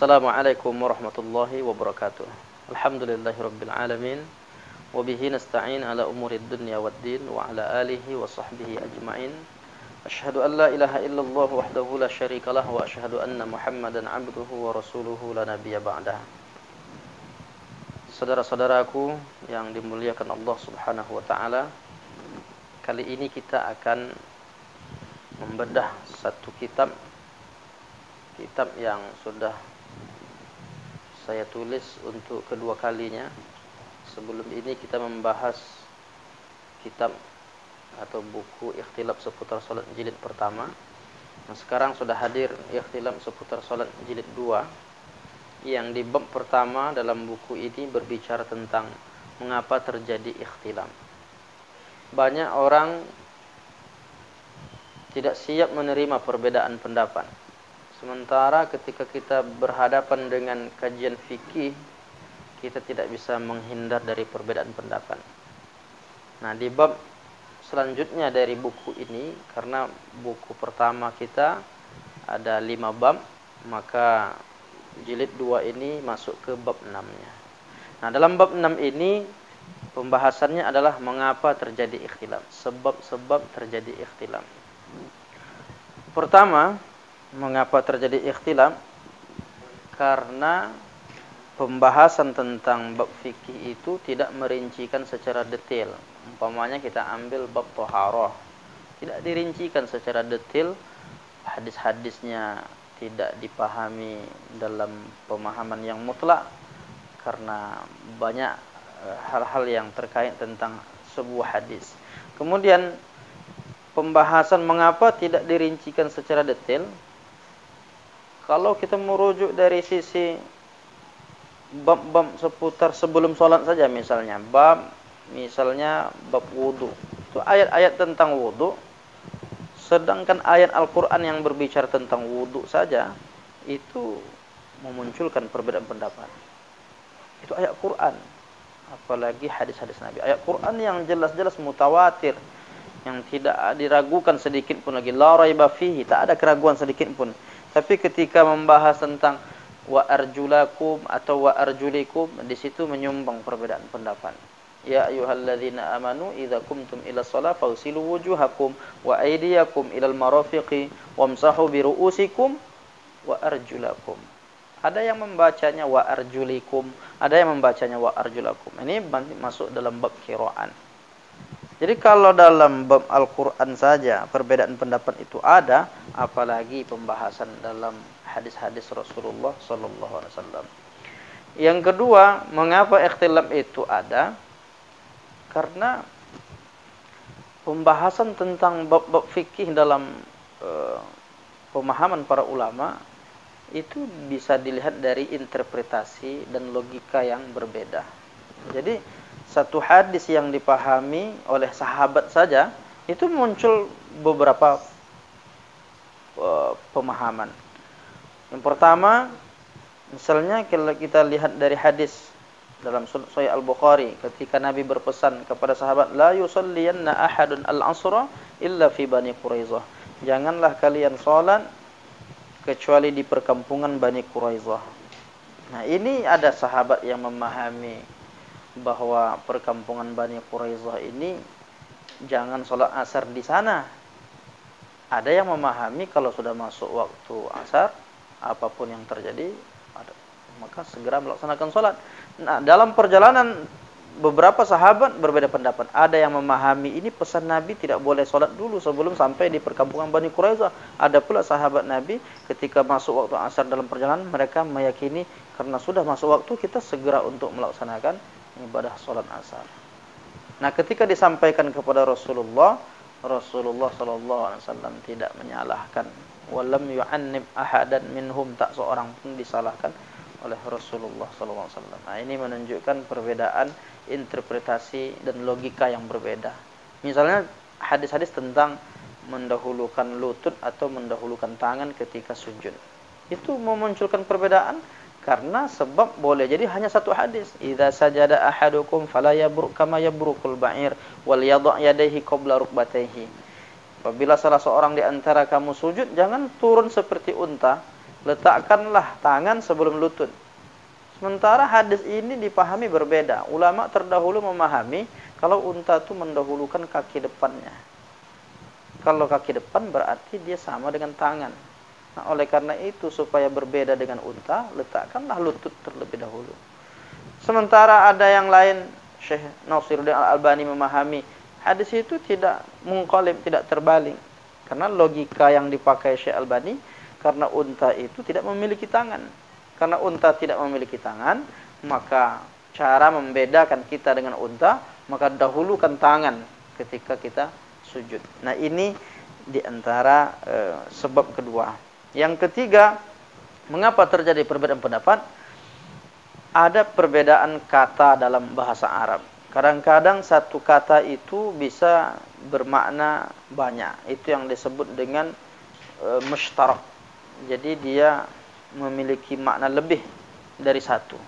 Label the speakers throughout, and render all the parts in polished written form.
Speaker 1: Assalamualaikum warahmatullahi wabarakatuh. Alhamdulillahirabbil alamin wa bihi nasta'in ala umurid dunya waddin wa ala alihi wa sahbihi ajma'in. Asyhadu an la ilaha illallah wahdahu la syarikalah wa asyhadu anna Muhammadan 'abduhu wa rasuluhu la nabiyya ba'dah. Saudara-saudaraku yang dimuliakan Allah Subhanahu wa taala, kali ini kita akan membedah satu kitab yang sudah saya tulis untuk kedua kalinya. Sebelum ini kita membahas kitab atau buku Ikhtilaf seputar salat jilid pertama. Nah, sekarang sudah hadir Ikhtilaf seputar salat jilid 2, yang di bab pertama dalam buku ini berbicara tentang mengapa terjadi ikhtilaf. Banyak orang tidak siap menerima perbedaan pendapat. Sementara ketika kita berhadapan dengan kajian fikih, kita tidak bisa menghindar dari perbedaan pendapat. Nah, di bab selanjutnya dari buku ini, karena buku pertama kita ada 5 bab, maka jilid 2 ini masuk ke bab 6-nya. Nah, dalam bab 6 ini pembahasannya adalah mengapa terjadi ikhtilaf, sebab-sebab terjadi ikhtilaf. Pertama, mengapa terjadi ikhtilaf? Karena pembahasan tentang bab fikih itu tidak merincikan secara detail. Umpamanya kita ambil bab thaharah, tidak dirincikan secara detail, hadis-hadisnya tidak dipahami dalam pemahaman yang mutlak karena banyak hal-hal yang terkait tentang sebuah hadis. Kemudian pembahasan mengapa tidak dirincikan secara detail, kalau kita merujuk dari sisi bab-bab seputar sebelum sholat saja, misalnya bab wudu, itu ayat-ayat tentang wudu, sedangkan ayat Al-Quran yang berbicara tentang wudu saja itu memunculkan perbedaan pendapat. Itu ayat Quran, apalagi hadis-hadis Nabi. Ayat Quran yang jelas-jelas mutawatir, yang tidak diragukan sedikit pun lagi, la raiba fihi, tak ada keraguan sedikit pun. Tapi ketika membahas tentang wa arjulakum atau wa arjulikum, di situ menyumbang perbedaan pendapat. Ya ayyuhalladzina amanu idza qumtum ila shalah fagsilu wujuhakum wa aydiyakum ilal marafiqi wamsahu bi ru'usikum wa arjulakum. Ada yang membacanya wa arjulikum, ada yang membacanya wa arjulakum. Ini masuk dalam bab qira'an. Jadi kalau dalam bab Al-Quran saja perbedaan pendapat itu ada, apalagi pembahasan dalam hadis-hadis Rasulullah sallallahu alaihi wasallam. Yang kedua, mengapa ikhtilaf itu ada? Karena pembahasan tentang bab-bab fikih dalam pemahaman para ulama itu bisa dilihat dari interpretasi dan logika yang berbeda. Jadi satu hadis yang dipahami oleh sahabat saja itu muncul beberapa pemahaman. Yang pertama, misalnya kalau kita lihat dari hadis dalam Sahih Al-Bukhari, ketika Nabi berpesan kepada sahabat, la yusalliyanna ahadun al-asra illa fi Bani Quraizah. Janganlah kalian salat kecuali di perkampungan Bani Quraizah. Nah, ini ada sahabat yang memahami bahwa perkampungan Bani Quraizah ini jangan sholat asar di sana. Ada yang memahami kalau sudah masuk waktu asar, apapun yang terjadi, maka segera melaksanakan sholat. Nah, dalam perjalanan beberapa sahabat berbeda pendapat. Ada yang memahami ini pesan Nabi tidak boleh sholat dulu sebelum sampai di perkampungan Bani Quraizah. Ada pula sahabat Nabi ketika masuk waktu asar dalam perjalanan, mereka meyakini karena sudah masuk waktu kita segera untuk melaksanakan ibadah sholat asar. Nah, ketika disampaikan kepada Rasulullah sallallahu alaihi wasallam tidak menyalahkan, walam yu'annib ahadan minhum, tak seorang pun disalahkan oleh Rasulullah sallallahu alaihi wasallam. Nah, ini menunjukkan perbedaan interpretasi dan logika yang berbeda. Misalnya hadis-hadis tentang mendahulukan lutut atau mendahulukan tangan ketika sujud. Itu memunculkan perbedaan karena sebab boleh jadi hanya satu hadis, idza sajada ahadukum fala yabruk kama yabrukul ba'ir wal yadha yadayhi qabla rukbatayhi. Apabila salah seorang di antara kamu sujud, jangan turun seperti unta, letakkanlah tangan sebelum lutut. Sementara hadis ini dipahami berbeda. Ulama terdahulu memahami kalau unta itu mendahulukan kaki depannya. Kalau kaki depan berarti dia sama dengan tangan. Nah, oleh karena itu supaya berbeda dengan unta, letakkanlah lutut terlebih dahulu. Sementara ada yang lain, Syekh Nasiruddin Al-Albani memahami hadis itu tidak mungqalib, tidak terbalik. Karena logika yang dipakai Syekh Albani, karena unta itu tidak memiliki tangan. Karena unta tidak memiliki tangan, maka cara membedakan kita dengan unta, maka dahulukan tangan ketika kita sujud. Nah, ini diantara sebab kedua. Yang ketiga, mengapa terjadi perbedaan pendapat? Ada perbedaan kata dalam bahasa Arab. Kadang-kadang satu kata itu bisa bermakna banyak. Itu yang disebut dengan mushtarak. Jadi dia memiliki makna lebih dari satu.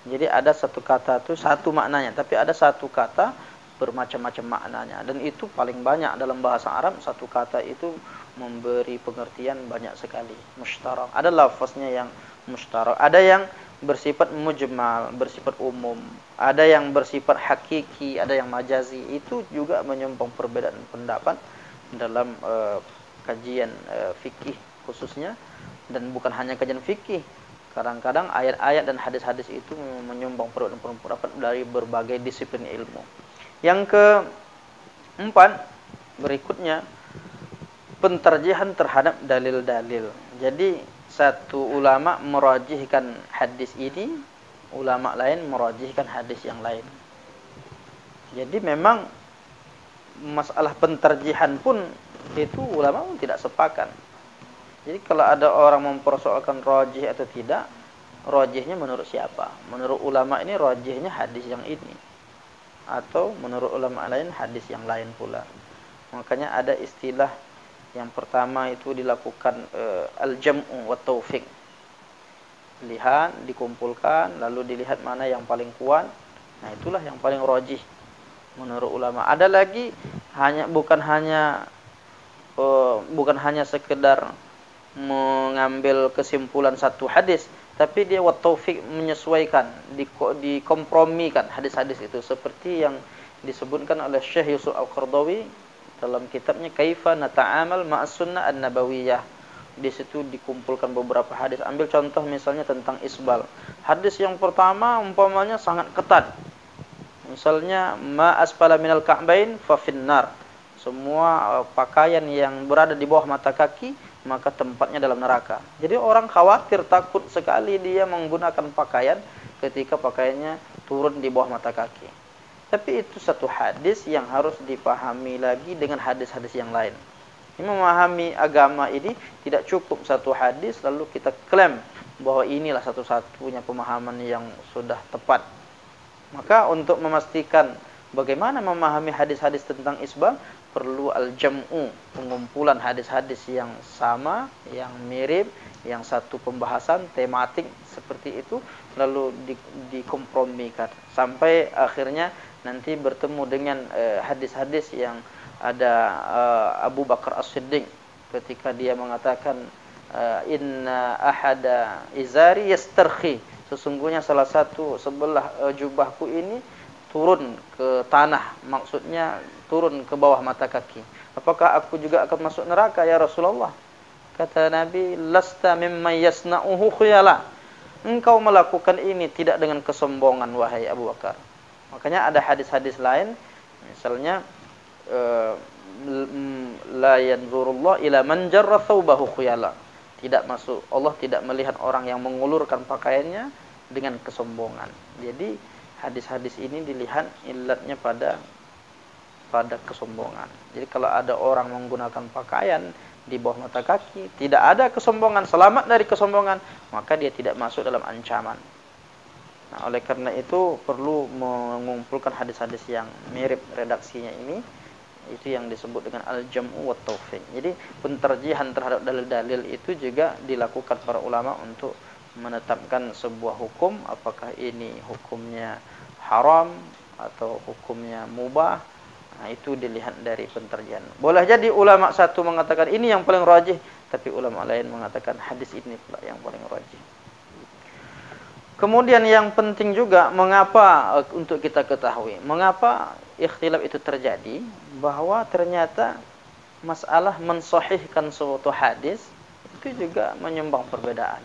Speaker 1: Jadi ada satu kata itu satu maknanya, tapi ada satu kata bermacam-macam maknanya. Dan itu paling banyak dalam bahasa Arab, satu kata itu memberi pengertian banyak sekali. Mushtarak. Ada lafaznya yang mushtarak, ada yang bersifat mujmal, bersifat umum, ada yang bersifat hakiki, ada yang majazi. Itu juga menyumbang perbedaan pendapat dalam kajian fikih khususnya, dan bukan hanya kajian fikih. Kadang-kadang ayat-ayat dan hadis-hadis itu menyumbang perbedaan pendapat dari berbagai disiplin ilmu. Yang keempat, berikutnya pentarjihan terhadap dalil-dalil. Jadi satu ulama merajihkan hadis ini, ulama lain merajihkan hadis yang lain. Jadi memang masalah pentarjihan pun itu ulama pun tidak sepakat. Jadi kalau ada orang mempersoalkan rajih atau tidak, rajihnya menurut siapa? Menurut ulama ini rajihnya hadis yang ini, atau menurut ulama lain hadis yang lain pula. Makanya ada istilah yang pertama itu dilakukan al-jam'u wa taufiq. Lihat, dikumpulkan, lalu dilihat mana yang paling kuat. Nah, itulah yang paling rajih menurut ulama. Ada lagi bukan hanya sekedar mengambil kesimpulan satu hadis, tapi dia wa taufiq, menyesuaikan, dikompromikan hadis-hadis itu, seperti yang disebutkan oleh Syekh Yusuf Al-Qaradawi dalam kitabnya Kaifa Nata'amal Ma'as Sunnah An-Nabawiyah. Di situ dikumpulkan beberapa hadis. Ambil contoh misalnya tentang isbal. Hadis yang pertama umpamanya sangat ketat. Misalnya ma asfala minal ka'bain fa finnar. Semua pakaian yang berada di bawah mata kaki maka tempatnya dalam neraka. Jadi orang khawatir, takut sekali dia menggunakan pakaian ketika pakaiannya turun di bawah mata kaki. Tapi itu satu hadis yang harus dipahami lagi dengan hadis-hadis yang lain. Ini memahami agama ini tidak cukup satu hadis lalu kita klaim bahwa inilah satu-satunya pemahaman yang sudah tepat. Maka untuk memastikan bagaimana memahami hadis-hadis tentang isbal, perlu al-jam'u, pengumpulan hadis-hadis yang sama, yang mirip, yang satu pembahasan tematik seperti itu, lalu dikompromikan sampai akhirnya nanti bertemu dengan hadis-hadis yang ada Abu Bakar As-Siddiq ketika dia mengatakan inna ahada izari yastarkhi, sesungguhnya salah satu sebelah jubahku ini turun ke tanah, maksudnya turun ke bawah mata kaki. Apakah aku juga akan masuk neraka ya Rasulullah? Kata Nabi, lasta mimman yasna'uhu khuyala. Engkau melakukan ini tidak dengan kesombongan wahai Abu Bakar. Makanya ada hadis-hadis lain, misalnya la yanzurullah ila man jarra thawbahu khuyala. Tidak masuk, Allah tidak melihat orang yang mengulurkan pakaiannya dengan kesombongan. Jadi hadis-hadis ini dilihat illatnya pada kesombongan. Jadi kalau ada orang menggunakan pakaian di bawah mata kaki, tidak ada kesombongan, selamat dari kesombongan, maka dia tidak masuk dalam ancaman. Nah, oleh karena itu perlu mengumpulkan hadis-hadis yang mirip redaksinya ini. Itu yang disebut dengan al-jam'u wa taufiq. Jadi pentarjihan terhadap dalil-dalil itu juga dilakukan para ulama untuk menetapkan sebuah hukum, apakah ini hukumnya haram atau hukumnya mubah. Nah, itu dilihat dari pentarjihan. Boleh jadi ulama satu mengatakan ini yang paling rajih, Tapi ulama lain mengatakan hadis ini pula yang paling rajih. Kemudian yang penting juga mengapa untuk kita ketahui, mengapa ikhtilaf itu terjadi, bahwa ternyata masalah mensahihkan suatu hadis itu juga menyumbang perbedaan.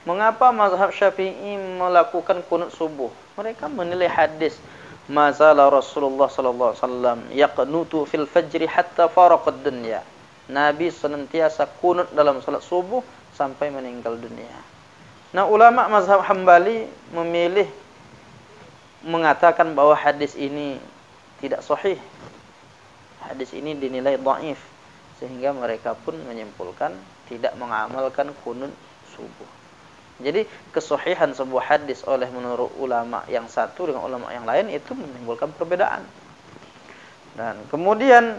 Speaker 1: Mengapa mazhab Syafi'i melakukan kunut subuh? Mereka menilai hadis mazala Rasulullah sallallahu alaihi wasallam yaqnutu fil fajri hatta faraqad dunya. Nabi senantiasa kunut dalam salat subuh sampai meninggal dunia. Nah, ulama mazhab Hambali memilih mengatakan bahwa hadis ini tidak sahih. Hadis ini dinilai dhaif, sehingga mereka pun menyimpulkan tidak mengamalkan kunut subuh. Jadi kesahihan sebuah hadis oleh menurut ulama yang satu dengan ulama yang lain itu menimbulkan perbedaan. Dan kemudian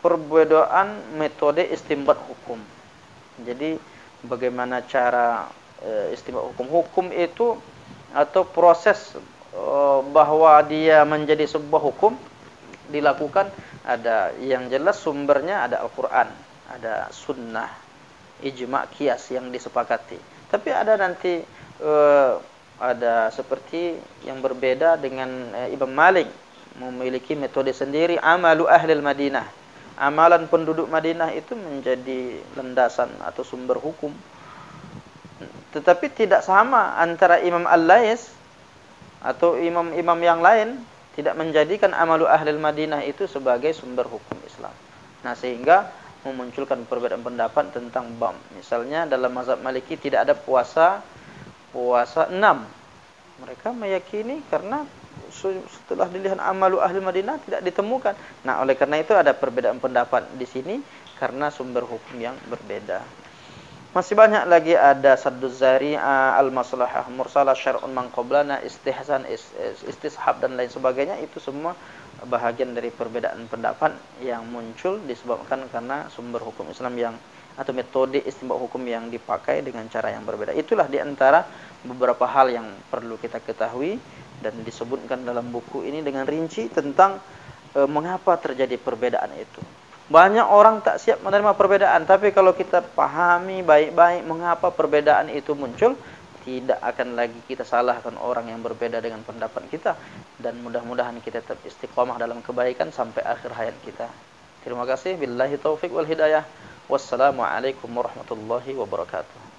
Speaker 1: perbedaan metode istinbat hukum. Jadi bagaimana cara istinbat hukum? Hukum itu atau proses bahwa dia menjadi sebuah hukum dilakukan, ada yang jelas sumbernya ada Al-Quran, ada sunnah, ijma' qiyas yang disepakati. Tapi ada nanti ada seperti yang berbeda dengan Imam Malik, memiliki metode sendiri, amalu ahlil Madinah. Amalan penduduk Madinah itu menjadi landasan atau sumber hukum. Tetapi tidak sama antara Imam Al-Lais atau imam-imam yang lain, tidak menjadikan amalu ahlil Madinah itu sebagai sumber hukum Islam. Nah, sehingga memunculkan perbedaan pendapat tentang bab. Misalnya dalam mazhab Maliki tidak ada puasa 6. Mereka meyakini karena setelah dilihat amalu ahli Madinah tidak ditemukan. Nah, oleh karena itu ada perbedaan pendapat di sini karena sumber hukum yang berbeda. Masih banyak lagi, ada sadduz zari'ah, al-maslahah mursalah, syar'un man qablana, istihsan, istishab dan lain sebagainya. Itu semua bahagian dari perbedaan pendapat yang muncul disebabkan karena sumber hukum Islam yang atau metode istinbat hukum yang dipakai dengan cara yang berbeda. Itulah di antara beberapa hal yang perlu kita ketahui dan disebutkan dalam buku ini dengan rinci tentang mengapa terjadi perbedaan itu. Banyak orang tak siap menerima perbedaan, tapi kalau kita pahami baik-baik mengapa perbedaan itu muncul, tidak akan lagi kita salahkan orang yang berbeda dengan pendapat kita, dan mudah-mudahan kita tetap istiqomah dalam kebaikan sampai akhir hayat kita. Terima kasih. Billahi taufik wal hidayah. Wassalamualaikum warahmatullahi wabarakatuh.